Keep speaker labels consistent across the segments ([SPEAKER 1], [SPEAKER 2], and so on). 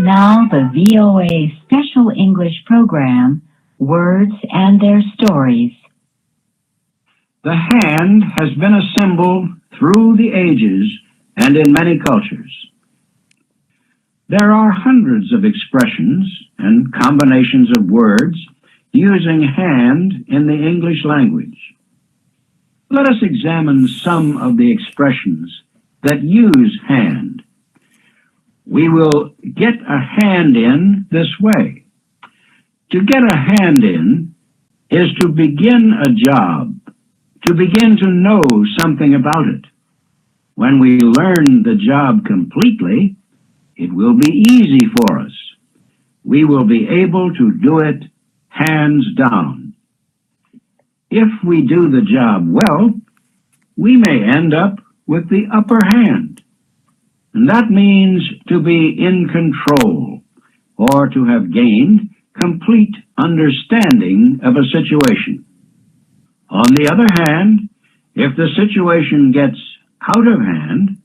[SPEAKER 1] Now the VOA Special English Program, Words and Their Stories.
[SPEAKER 2] The hand has been a symbol through the ages and in many cultures. There are hundreds of expressions and combinations of words using hand in the English language. Let us examine some of the expressions that use hand. We will get a hand in this way. To get a hand in is to begin a job, to begin to know something about it. When we learn the job completely, it will be easy for us. We will be able to do it hands down. If we do the job well, we may end up with the upper hand. And that means to be in control or to have gained complete understanding of a situation. On the other hand, if the situation gets out of hand,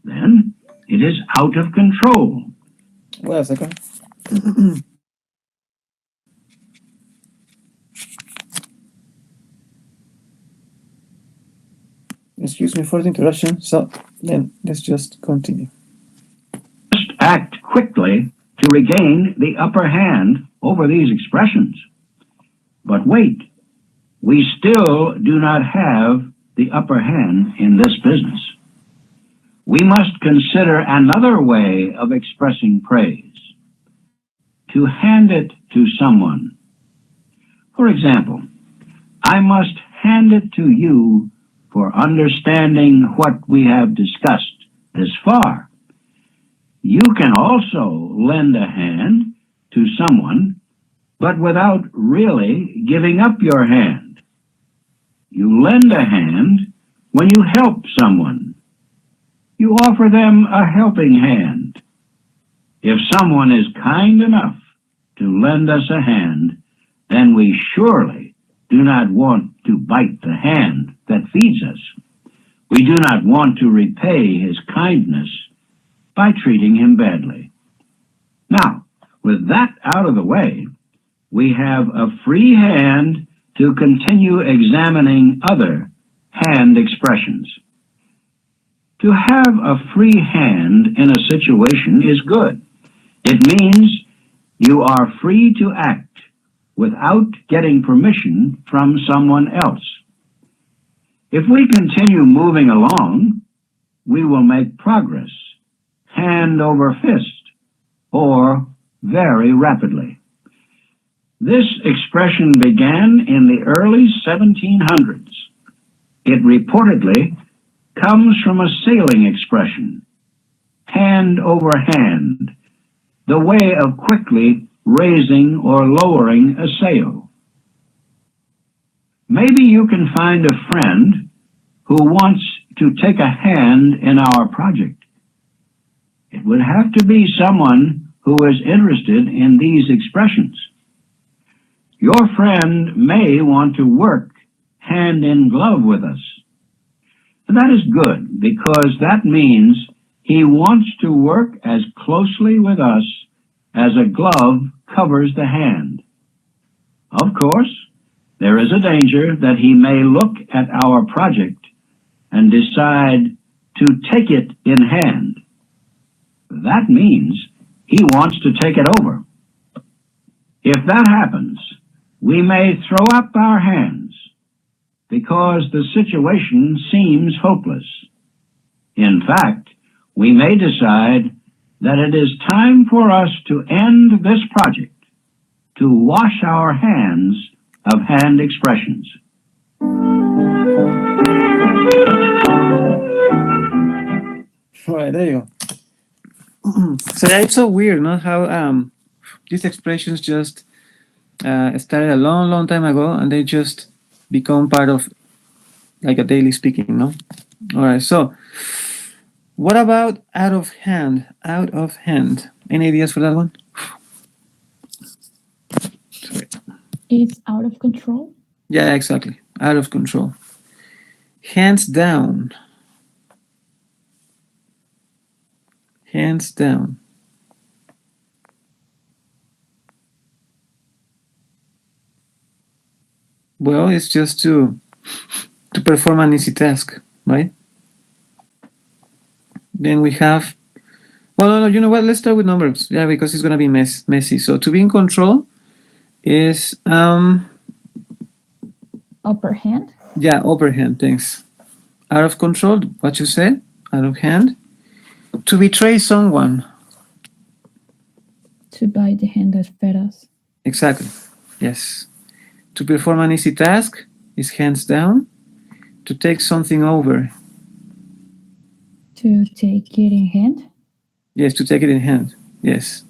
[SPEAKER 2] then it is out of control.
[SPEAKER 3] Wait a second. Excuse me for the interruption. So then let's just continue.
[SPEAKER 2] Just act quickly to regain the upper hand over these expressions. But wait, we still do not have the upper hand in this business. We must consider another way of expressing praise. To hand it to someone. For example, I must hand it to you for understanding what we have discussed this far. You can also lend a hand to someone, but without really giving up your hand. You lend a hand when you help someone. You offer them a helping hand. If someone is kind enough to lend us a hand, then we surely do not want to bite the hand that feeds us. We do not want to repay his kindness by treating him badly. Now, with that out of the way, we have a free hand to continue examining other hand expressions. To have a free hand in a situation is good. It means you are free to act without getting permission from someone else. If we continue moving along, we will make progress, hand over fist, or very rapidly. This expression began in the early 1700s. It reportedly comes from a sailing expression, hand over hand, the way of quickly raising or lowering a sail. Maybe you can find a friend who wants to take a hand in our project. It would have to be someone who is interested in these expressions. Your friend may want to work hand in glove with us. And that is good because that means he wants to work as closely with us as a glove covers the hand. Of course, there is a danger that he may look at our project and decide to take it in hand. That means he wants to take it over. If that happens, we may throw up our hands because the situation seems hopeless. In fact, we may decide that it is time for us to end this project, to wash our hands of hand expressions.
[SPEAKER 3] All right, there you go. So yeah, it's so weird, no? How these expressions just started a long, long time ago, and they just become part of like a daily speaking, no? All right, so what about out of hand? Out of hand. Any ideas for that one? Sorry.
[SPEAKER 4] It's out of control.
[SPEAKER 3] Yeah, exactly. Out of control. Hands down. Hands down. Well, it's just to perform an easy task, right? Then we have, well, no, you know what? Let's start with numbers. Yeah, because it's gonna be messy. So to be in control is
[SPEAKER 4] Upper hand.
[SPEAKER 3] yeah, overhand. Thanks. Out of control. What you said? Out of hand. To betray someone.
[SPEAKER 4] To bite the hand that fed us.
[SPEAKER 3] Exactly. Yes. To perform an easy task is hands down. To take something over.
[SPEAKER 4] To take it in hand.
[SPEAKER 3] Yes, to take it in hand. Yes.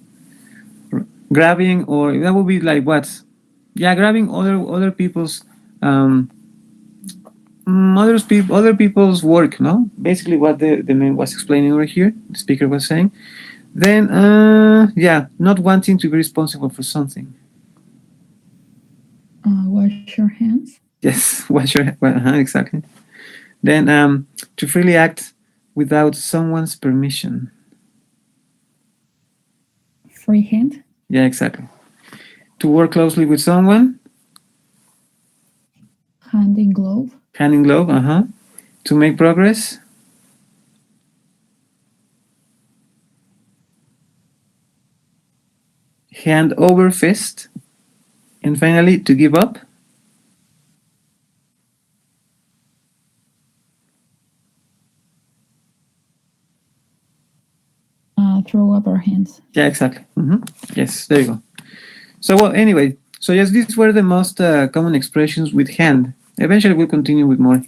[SPEAKER 3] Grabbing, or that would be like what? Yeah, grabbing other people's other people's work, no? Basically what the man was explaining over here, the speaker was saying. Then yeah, not wanting to be responsible for something.
[SPEAKER 4] Wash your hands.
[SPEAKER 3] Yes, what's your exactly. Then to freely act without someone's permission.
[SPEAKER 4] Free hand.
[SPEAKER 3] Yeah, exactly. To work closely with someone.
[SPEAKER 4] Hand in glove.
[SPEAKER 3] Hand in glove, To make progress. Hand over fist. And finally, to give up.
[SPEAKER 4] Throw up our hands.
[SPEAKER 3] Yeah, exactly. Yes, there you go. So, well, anyway, so yes, these were the most common expressions with hand. Eventually, we'll continue with more.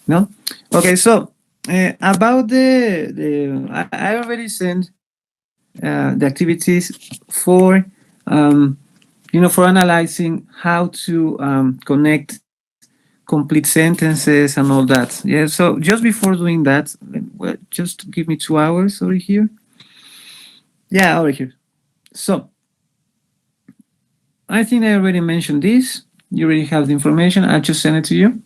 [SPEAKER 3] No? Okay, so about I already sent the activities for, for analyzing how to connect complete sentences and all that. Yeah, so just before doing that, well, just give me 2 hours over here. Yeah, over here. So, I think I already mentioned this. You already have the information. I'll just send it to you.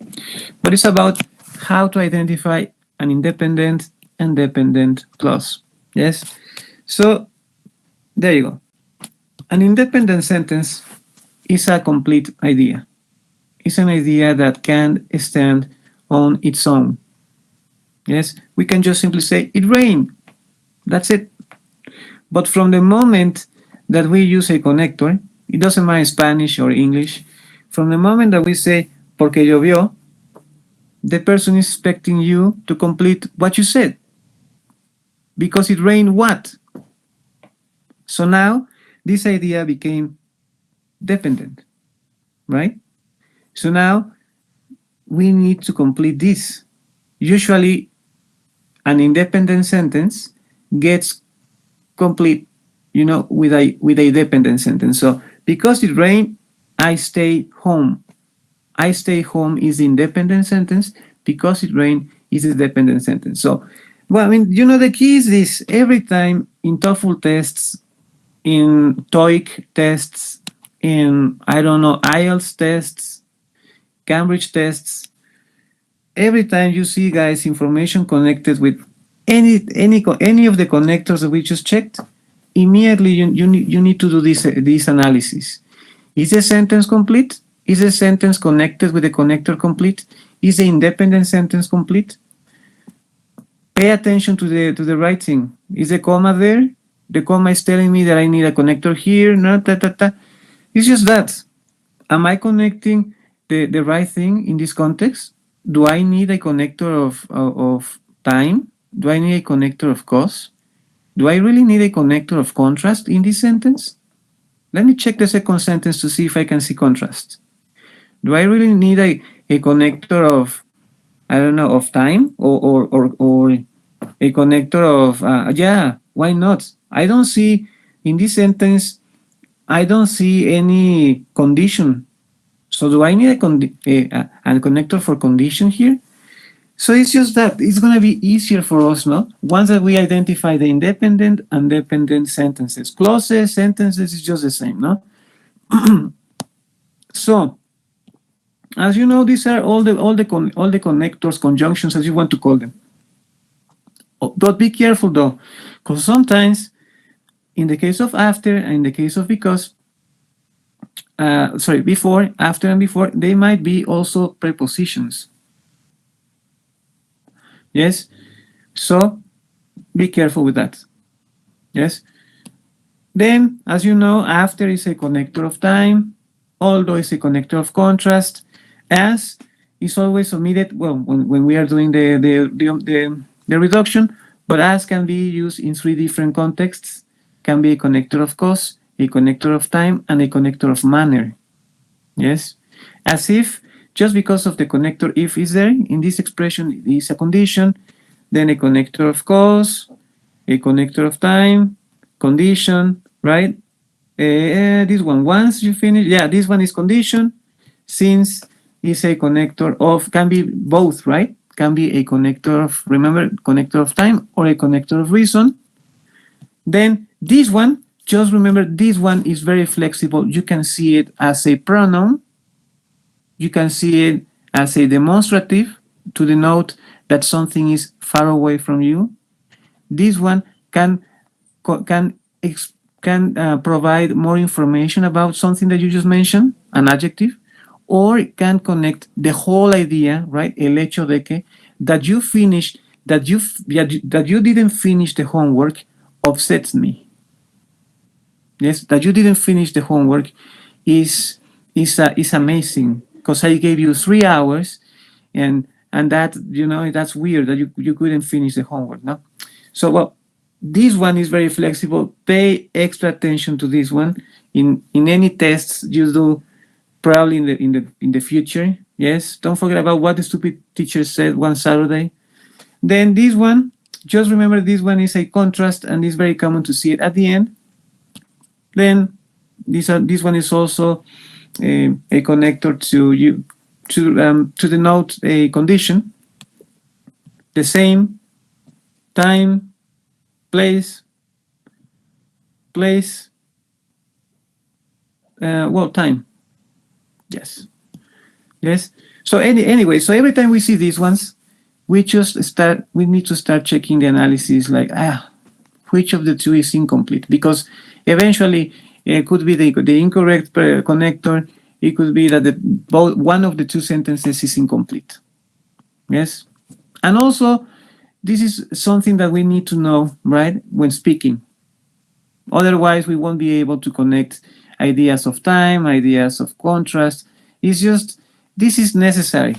[SPEAKER 3] But it's about how to identify an independent and dependent clause. Yes? So, there you go. An independent sentence is a complete idea. It's an idea that can stand on its own. Yes? We can just simply say, it rained. That's it. But from the moment that we use a connector, it doesn't matter Spanish or English, from the moment that we say, porque llovió, the person is expecting you to complete what you said. Because it rained what? So now, this idea became dependent, right? So now, we need to complete this. Usually, an independent sentence gets complete, with a dependent sentence. So, because it rained, I stay home. I stay home is the independent sentence. Because it rained is the dependent sentence. So, well, the key is this. Every time in TOEFL tests, in TOEIC tests, in, IELTS tests, Cambridge tests, every time you see, guys, information connected with any of the connectors that we just checked, immediately you need to do this analysis. Is the sentence complete? Is the sentence connected with the connector complete? Is the independent sentence complete? Pay attention to the writing. Is the comma there? The comma is telling me that I need a connector here. No, It's just that. Am I connecting the right thing in this context? Do I need a connector of time? Do I need a connector of cause? Do I really need a connector of contrast in this sentence? Let me check the second sentence to see if I can see contrast. Do I really need a connector of, of time or a connector of, yeah, why not? I don't see, in this sentence, I don't see any condition. So do I need a connector for condition here? So it's just that it's going to be easier for us, no? Once that we identify the independent and dependent sentences. Clauses, sentences is just the same, no? So, as you know, these are all the connectors, conjunctions, as you want to call them. But be careful though, because sometimes, in the case of after and in the case of because, sorry, before, after, and before, they might be also prepositions. Yes, so be careful with that. Yes. Then, as you know, after is a connector of time, although is a connector of contrast, as is always omitted, well, when we are doing the reduction, but as can be used in 3 different contexts, can be a connector of cause, a connector of time, and a connector of manner. Yes, as if just because of the connector if is there in this expression is a condition, then a connector of cause, a connector of time, condition, right? This one, once you finish, yeah, this one is condition, since is a connector of, can be both, right? Can be a connector of, remember, connector of time or a connector of reason. Then this one, just remember, this one is very flexible. You can see it as a pronoun. You can see it as a demonstrative to denote that something is far away from you. This one can provide more information about something that you just mentioned, an adjective, or it can connect the whole idea, right? El hecho de que that you finished, that you didn't finish the homework upsets me. Yes, that you didn't finish the homework is amazing because I gave you 3 hours, and that, you know, that's weird that you couldn't finish the homework. No, so well, this one is very flexible. Pay extra attention to this one in any tests you do, probably in the future. Yes, don't forget about what the stupid teacher said one Saturday. Then this one, just remember, this one is a contrast, and it's very common to see it at the end. Then this one is also a connector to denote a condition. The same, time, place, well, time. Yes. So anyway, so every time we see these ones, we need to start checking the analysis, like, which of the two is incomplete, because eventually it could be the incorrect connector. It could be that one of the two sentences is incomplete. Yes, and also this is something that we need to know, right, when speaking. Otherwise, we won't be able to connect ideas of time, ideas of contrast. It's just, this is necessary.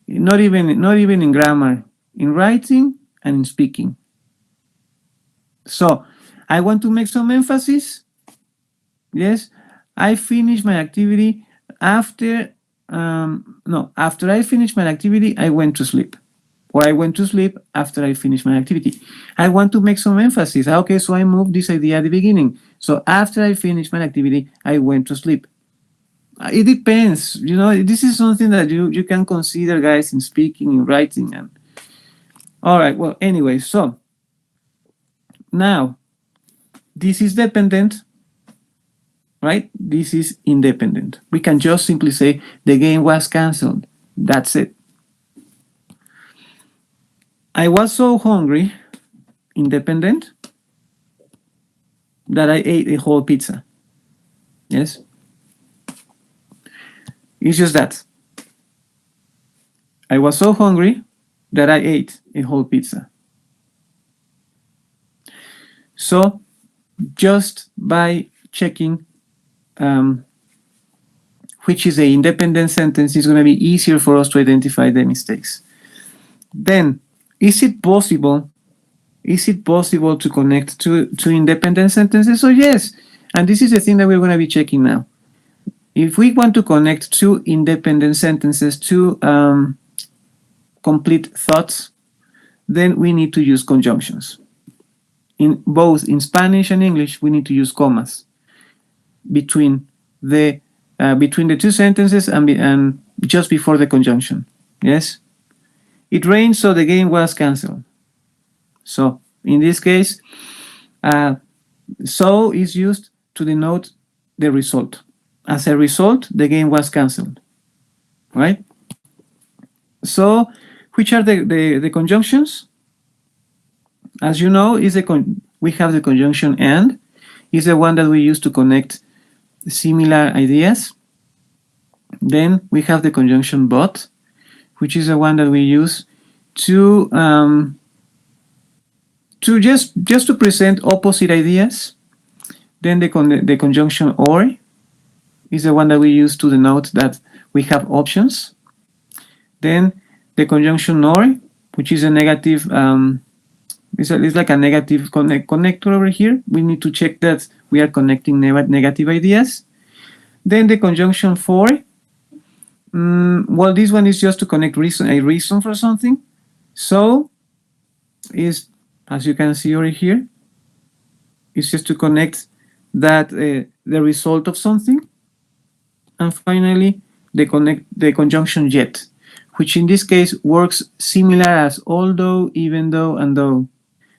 [SPEAKER 3] Not even in grammar, in writing and in speaking. So I want to make some emphasis. Yes, I finished my activity after I finished my activity, I went to sleep. Or I went to sleep after I finished my activity. I want to make some emphasis. Okay, so I moved this idea at the beginning. So after I finished my activity, I went to sleep. It depends. You know, this is something that you can consider, guys, in speaking, in writing. And all right, well, anyway, so now this is dependent, right? This is independent. We can just simply say the game was canceled. That's it. I was so hungry, independent, that I ate a whole pizza. Yes? It's just that. I was so hungry that I ate a whole pizza. So, just by checking which is the independent sentence, it's going to be easier for us to identify the mistakes. Then, is it possible to connect two independent sentences? So yes, and this is the thing that we're going to be checking now. If we want to connect two independent sentences to complete thoughts, then we need to use conjunctions. In both in Spanish and English, we need to use commas between the two sentences and just before the conjunction. Yes, it rained, so the game was canceled. So in this case, so is used to denote the result. As a result, the game was canceled, right? So, which are the conjunctions? As you know, we have the conjunction and is the one that we use to connect similar ideas. Then we have the conjunction but, which is the one that we use to just to present opposite ideas. Then the conjunction or is the one that we use to denote that we have options. Then the conjunction nor, which is a negative, it's like a negative connector over here. We need to check that we are connecting negative ideas. Then the conjunction for, well, this one is just to connect a reason for something. So is, as you can see over here, it's just to connect that the result of something. And finally, the conjunction yet, which in this case works similar as although, even though, and though,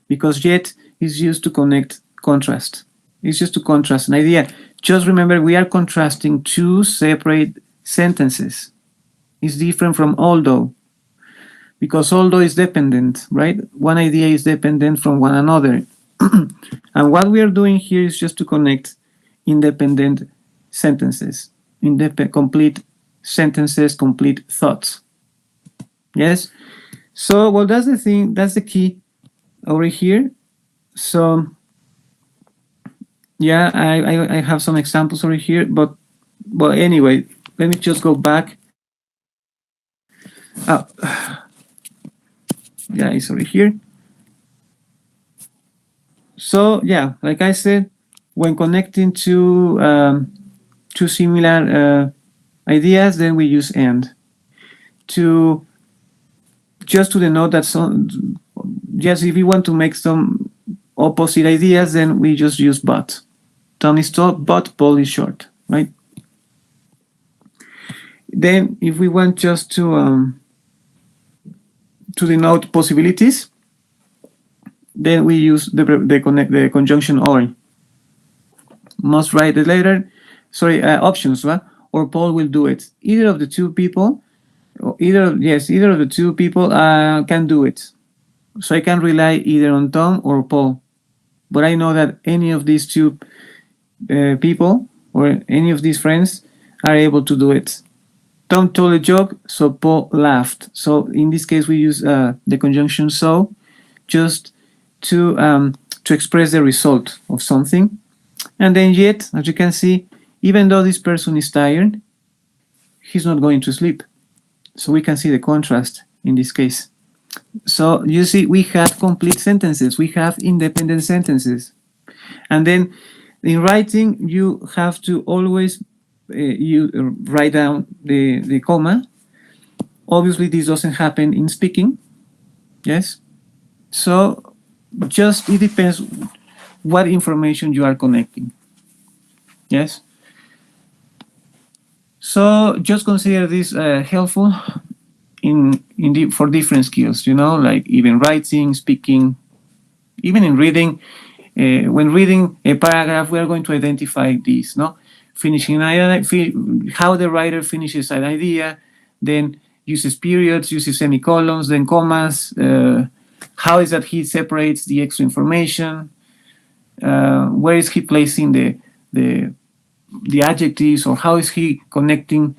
[SPEAKER 3] because yet is used to connect contrast. It's just to contrast an idea. Just remember, we are contrasting two separate sentences. It's different from although, because although is dependent, right? One idea is dependent from one another. And what we are doing here is just to connect independent sentences, complete sentences, complete thoughts. Yes? So, well, that's the thing, that's the key over here. So, yeah, I have some examples over here, but well, anyway, let me just go back. Oh, yeah, it's over here. So, yeah, like I said, when connecting two similar ideas, then we use and to just to denote that some. Yes, if we want to make some opposite ideas, then we just use but. Tom is tall, but Paul is short, right? Then, if we want just to denote possibilities, then we use the conjunction or. Must write the letter, options, right? Or Paul will do it. Either of the two people, either of the two people can do it. So I can rely either on Tom or Paul. But I know that any of these two people or any of these friends are able to do it. Tom told a joke, so Paul laughed. So in this case, we use the conjunction so just to express the result of something. And then yet, as you can see, even though this person is tired, he's not going to sleep. So we can see the contrast in this case. So you see, we have complete sentences. We have independent sentences. And then in writing, you have to always write down the comma. Obviously, this doesn't happen in speaking. Yes? So just, it depends what information you are connecting. Yes? So just consider this helpful for different skills, like even writing, speaking, even in reading. When reading a paragraph, we are going to identify this, no? Finishing an idea, how the writer finishes an idea, then uses periods, uses semicolons, then commas, how is that he separates the extra information, where is he placing the adjectives, or how is he connecting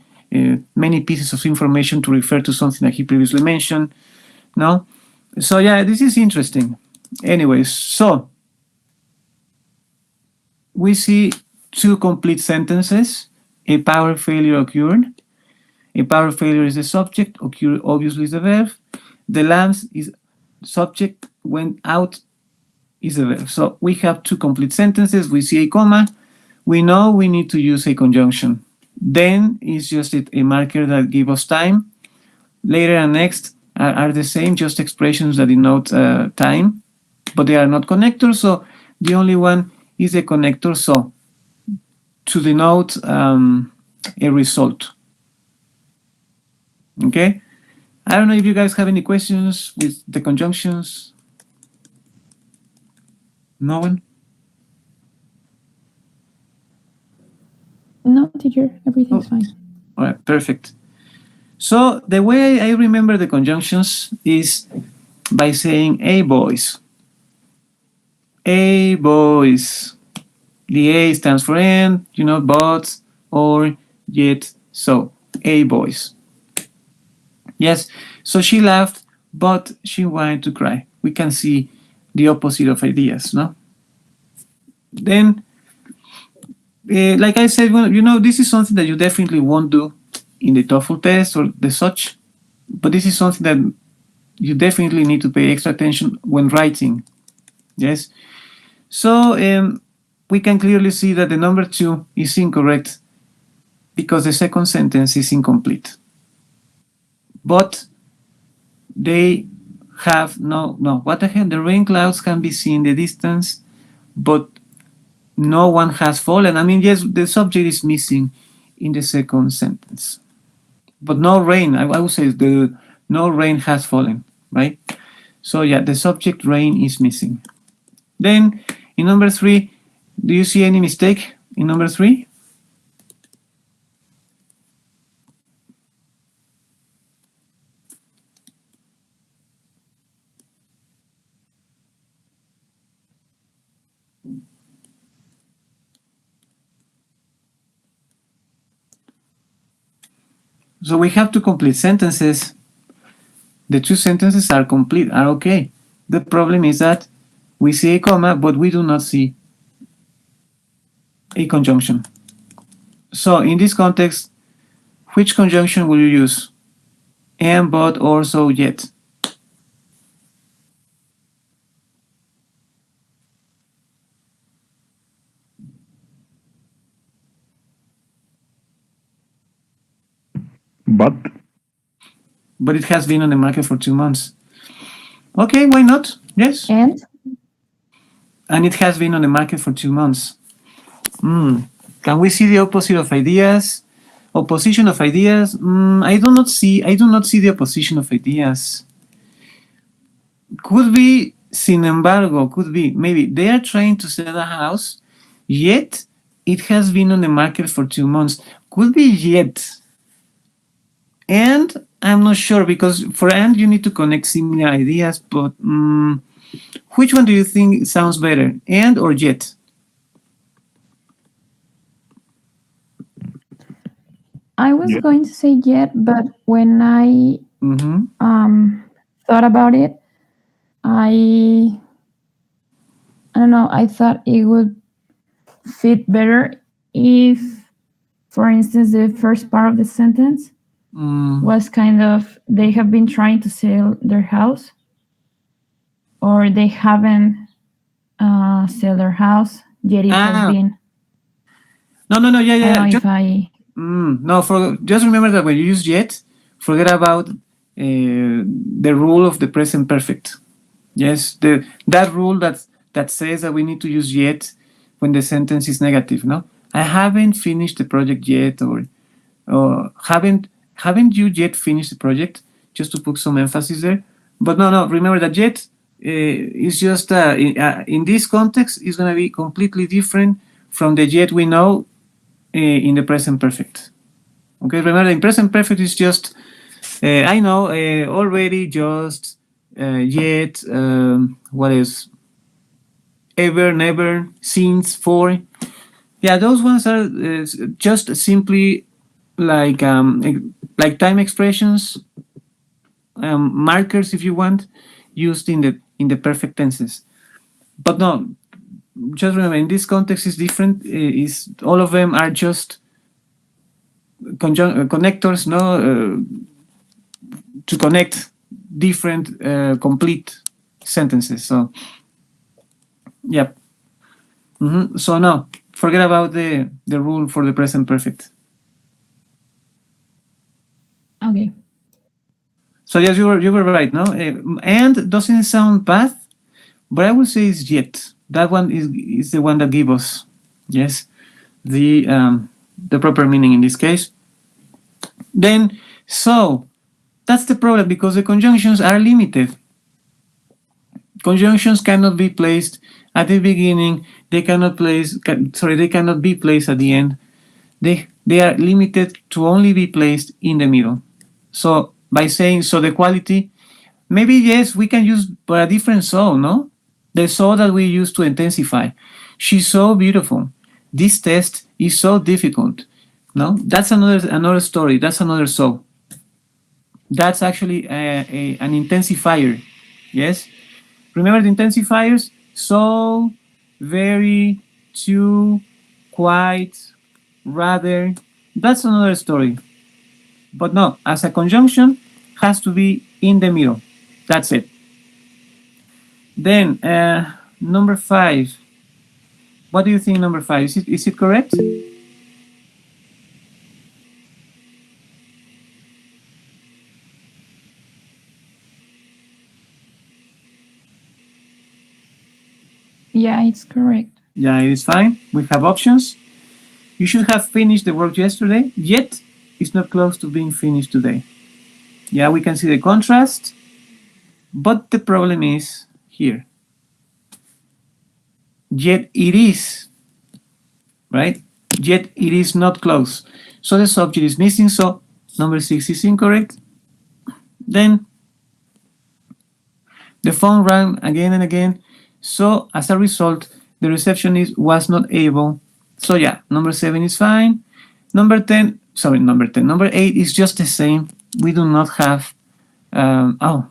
[SPEAKER 3] many pieces of information to refer to something that he previously mentioned. No? So yeah, this is interesting. Anyways, so we see two complete sentences. A power failure occurred. A power failure is the subject, occurred obviously is the verb. The lamps is subject, went out is the verb. So we have two complete sentences. We see a comma. We know we need to use a conjunction. Then it's just a marker that gives us time. Later and next are the same, just expressions that denote time, but they are not connectors. So the only one is a connector, so to denote a result. Okay? I don't know if you guys have any questions with the conjunctions. No one?
[SPEAKER 4] No, teacher, everything's fine.
[SPEAKER 3] All right, perfect. So the way I remember the conjunctions is by saying, "Hey, boys. Hey, boys." The A stands for and, but, or, yet, so. A boys. Yes, so she laughed, but she wanted to cry. We can see the opposite of ideas, no? Then, like I said, well, this is something that you definitely won't do in the TOEFL test or the such, but this is something that you definitely need to pay extra attention when writing. Yes. So we can clearly see that the number 2 is incorrect because the second sentence is incomplete. But they have no, what the hell? The rain clouds can be seen in the distance, but no one has fallen. I mean, yes, the subject is missing in the second sentence, but no rain. I would say no rain has fallen, right? So yeah, the subject rain is missing. Then in number 3, do you see any mistake in number 3? So we have to complete sentences. The 2 sentences are complete, are okay. The problem is that we see a comma, but we do not see a conjunction. So in this context, which conjunction will you use? And, but, or, so, yet. But it has been on the market for 2 months. Okay, why not? Yes.
[SPEAKER 4] And
[SPEAKER 3] It has been on the market for 2 months. Can we see the opposite of ideas? Opposition of ideas? I do not see the opposition of ideas. Could be, sin embargo, could be, maybe they are trying to sell a house, yet it has been on the market for 2 months. Could be yet. And I'm not sure, because for and you need to connect similar ideas, but which one do you think sounds better, and or yet?
[SPEAKER 4] I was going to say yet, but when I thought about it, I don't know, I thought it would fit better if, for instance, the first part of the sentence was kind of, they have been trying to sell their house, or they haven't sell their house, yet it has been.
[SPEAKER 3] No, yeah.
[SPEAKER 4] I don't know if I...
[SPEAKER 3] No, just remember that when you use yet, forget about the rule of the present perfect. Yes, that rule that says that we need to use yet when the sentence is negative. No, I haven't finished the project yet, or haven't you yet finished the project? Just to put some emphasis there. But no, remember that yet is just in this context is going to be completely different from the yet we know in the present perfect. Okay, remember in present perfect is just I know already, just yet, what is ever, never, since, for. Yeah, those ones are just simply like time expressions, markers if you want, used in the perfect tenses. But no, just remember in this context is different. Is all of them are just connectors, no, to connect different complete sentences. So yep. So no, forget about the rule for the present perfect.
[SPEAKER 4] Okay.
[SPEAKER 3] So yes, you were right, no? And doesn't sound bad, but I would say it's yet. That one is the one that gives us, yes, the proper meaning in this case. Then, so that's the problem, because the conjunctions are limited. Conjunctions cannot be placed at the beginning. They cannot they cannot be placed at the end. They are limited to only be placed in the middle. So by saying so, the quality, maybe yes, we can use but a different so, no? The so that we use to intensify. She's so beautiful. This test is so difficult. No, that's another story. That's another so. That's actually an intensifier. Yes. Remember the intensifiers? So, very, to, quite, rather. That's another story. But no, as a conjunction, has to be in the middle. That's it. Then, number 5. What do you think, number 5? Is it correct?
[SPEAKER 4] Yeah, it's correct.
[SPEAKER 3] Yeah, it is fine. We have options. You should have finished the work yesterday, yet it's not close to being finished today. Yeah, we can see the contrast, but the problem is here. Yet it is, right? Yet it is not close. So the subject is missing, so number 6 is incorrect. Then the phone rang again and again. So as a result, the receptionist was not able. So yeah, number 7 is fine. Number 10, sorry, number 10. Number 8 is just the same. We do not have, oh,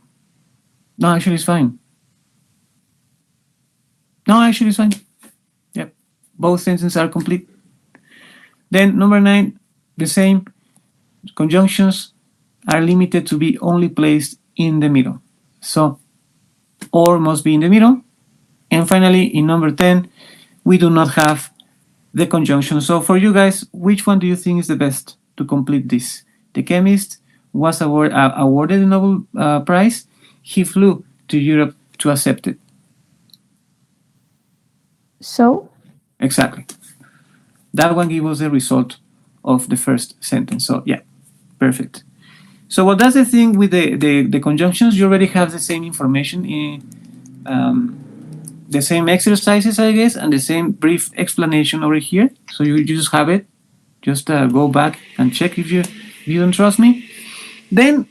[SPEAKER 3] no, actually it's fine. No, actually it's fine. Yep, both sentences are complete. Then number 9, the same. Conjunctions are limited to be only placed in the middle. So, or must be in the middle. And finally, in number 10, we do not have the conjunction. So for you guys, which one do you think is the best to complete this? The chemist was awarded the Nobel Prize. He flew to Europe to accept it.
[SPEAKER 4] So?
[SPEAKER 3] Exactly. That one gives us the result of the first sentence. So yeah, perfect. So well, that's the thing with the conjunctions. You already have the same information in the same exercises, I guess, and the same brief explanation over here. So you just have it. Just go back and check if you don't trust me. Then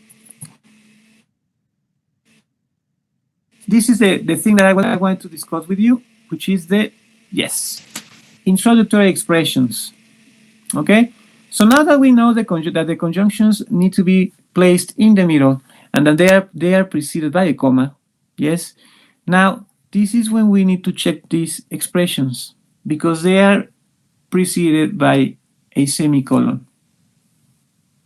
[SPEAKER 3] this is the thing that I want to discuss with you, which is the introductory expressions. Okay, so now that we know that the conjunctions need to be placed in the middle and that they are preceded by a comma. Yes. Now this is when we need to check these expressions because they are preceded by a semicolon.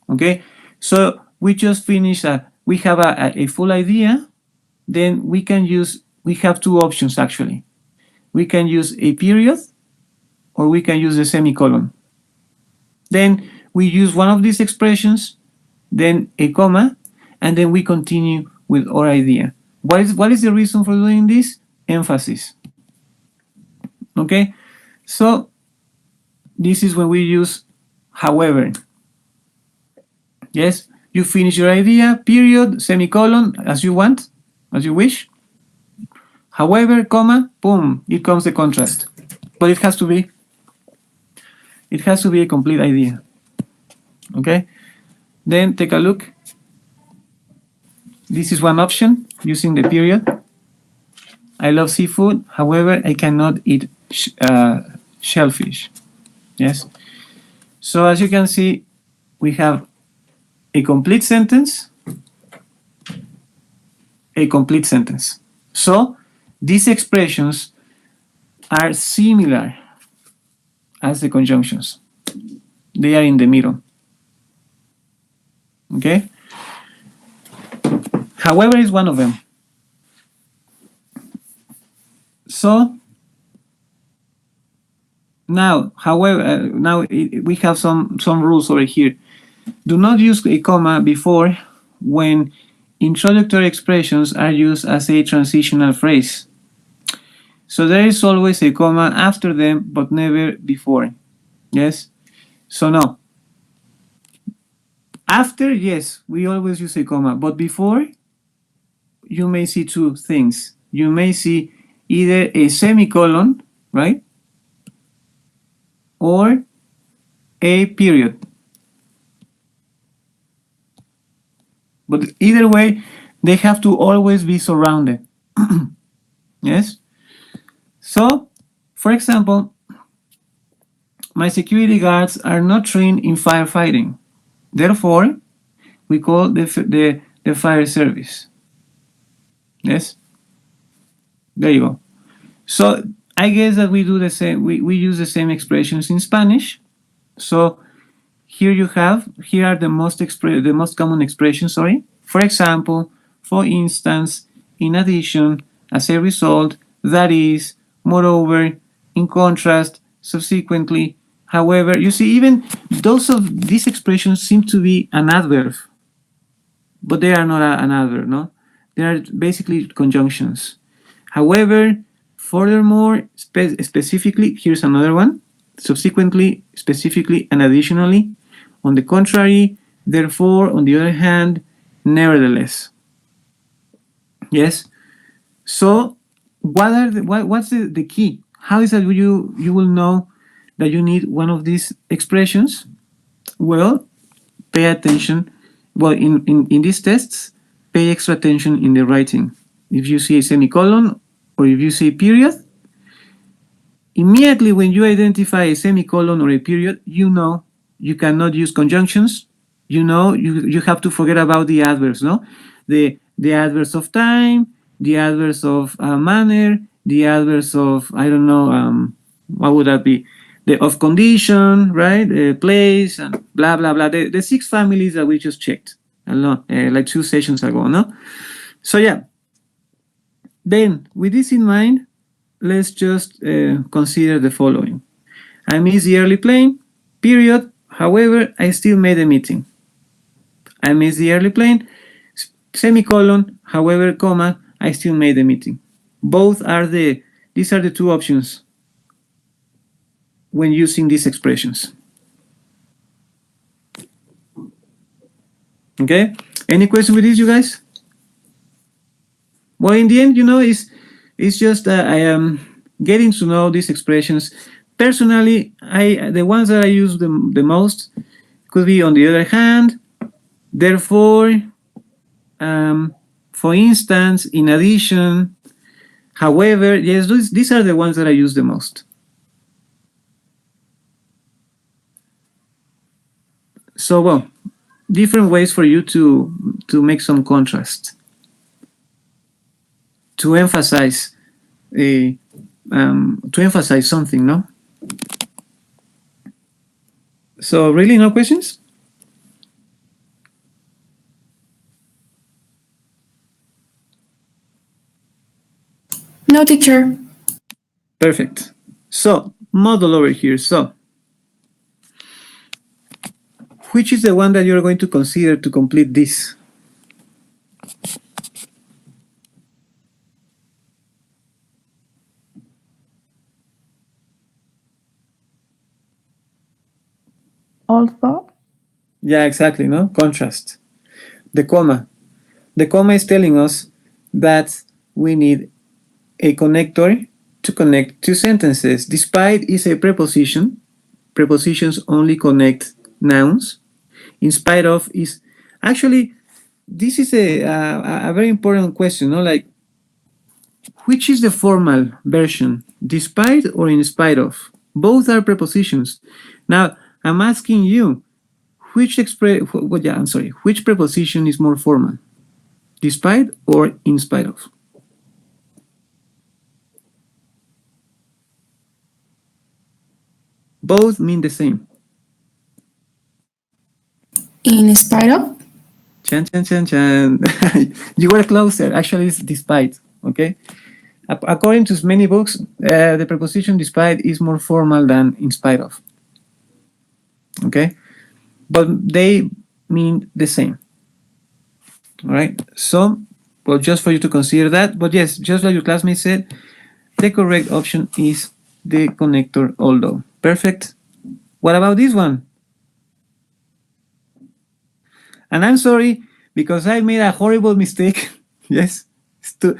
[SPEAKER 3] Okay, so we just finished. We have a full idea. Then we have two options actually. We can use a period or we can use a semicolon. Then we use one of these expressions, then a comma, and then we continue with our idea. What is the reason for doing this? Emphasis. Okay, so this is when we use however. Yes, you finish your idea, period, semicolon, as you want, as you wish. However, comma, boom, it comes the contrast. But it has to be a complete idea. Okay, then take a look. This is one option using the period. I love seafood, however, I cannot eat shellfish. Yes. So as you can see, we have a complete sentence, a complete sentence. So these expressions are similar as the conjunctions. They are in the middle. Okay? However is one of them. So now, however, we have some rules over here. Do not use a comma before when introductory expressions are used as a transitional phrase. So there is always a comma after them, but never before. Yes? So no. After, yes, we always use a comma, but before, you may see two things. You may see either a semicolon, right? Or a period. But either way, they have to always be surrounded. Yes? So, For example, my security guards are not trained in firefighting. Therefore, we call the fire service. Yes? There you go. So I guess that we do the same. We use the same expressions in Spanish. So here are the most common expressions, sorry. For example, for instance, in addition, as a result, that is, moreover, in contrast, subsequently. However, you see, even these expressions seem to be an adverb, but they are not an adverb, no? They are basically conjunctions. However, furthermore, specifically, here's another one. Subsequently, specifically, and additionally. On the contrary, therefore, on the other hand, nevertheless. Yes. So, what's the key? How is that you will know that you need one of these expressions? Well, pay attention. Well, in these tests, pay extra attention in the writing. If you see a semicolon or if you see a period, immediately when you identify a semicolon or a period, you know you cannot use conjunctions. You know you have to forget about the adverbs, no? The adverbs of time, the adverbs of manner, the adverbs of, I don't know, what would that be? The of condition, right? Place, and blah, blah, blah. The 6 families that we just checked like 2 sessions ago, no? So yeah. Then, with this in mind, let's just consider the following. I missed the early plane, period. However, I still made a meeting. I missed the early plane, semicolon, however, comma, I still made a meeting. These are the 2 options when using these expressions. Okay? Any question with this, you guys? Well, in the end, it's just I am getting to know these expressions. Personally, the ones that I use the most could be on the other hand, therefore, for instance, in addition, however. Yes, these are the ones that I use the most. So, well, different ways for you to make some contrast, to emphasize something, no? So, really, no questions?
[SPEAKER 5] No, teacher.
[SPEAKER 3] Perfect. So, model over here. So, which is the one that you're going to consider to complete this?
[SPEAKER 4] Also,
[SPEAKER 3] Yeah, exactly, no? Contrast. The comma. The comma is telling us that we need a connector to connect 2 sentences. Despite is a preposition. Prepositions only connect nouns. In spite of is... Actually, this is a very important question, no? Like, which is the formal version? Despite or in spite of? Both are prepositions. Now, I'm asking you, which preposition is more formal? Despite or in spite of? Both mean the same.
[SPEAKER 5] In spite of?
[SPEAKER 3] Chan, chan, chan, chan. You were closer. Actually, it's despite. Okay. According to many books, the preposition despite is more formal than in spite of. Okay. But they mean the same. All right. So, well, just for you to consider that. But yes, just like your classmate said, the correct option is the connector although. Perfect. What about this one? And I'm sorry because I made a horrible mistake. Yes. I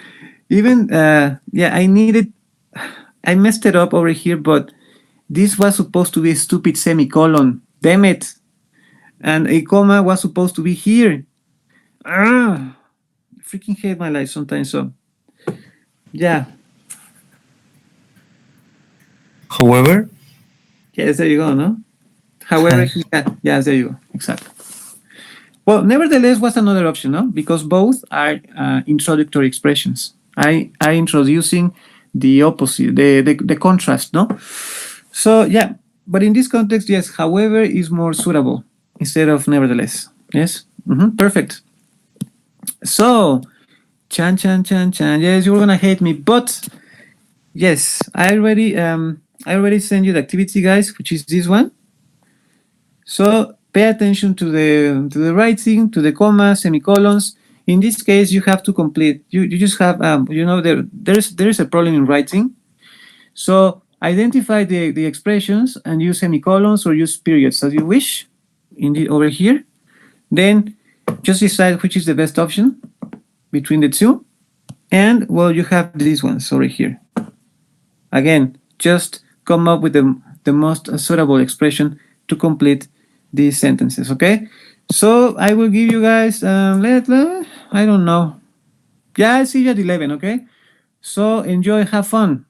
[SPEAKER 3] messed it up over here, but this was supposed to be a stupid semicolon. Damn it. And a comma was supposed to be here. I freaking hate my life sometimes. So, yeah.
[SPEAKER 6] However,
[SPEAKER 3] Yes, there you go, no? However, yes, there you go. Exactly. Well, nevertheless was another option, no? Because both are introductory expressions. I introducing the opposite, the contrast, no? So yeah, but in this context, yes, however is more suitable instead of nevertheless. Yes, perfect. So, chan. Yes, you're gonna hate me, but yes, I already sent you the activity, guys, which is this one. So pay attention to the writing, to the commas, semicolons. In this case, you have to complete. You just have there's a problem in writing. So identify the expressions and use semicolons or use periods as you wish. Over here, then just decide which is the best option between the two. And well, you have these ones over here. Again, just come up with the most suitable expression to complete these sentences, okay? So I will give you guys, I don't know. Yeah, I see you at 11, okay? So enjoy, have fun.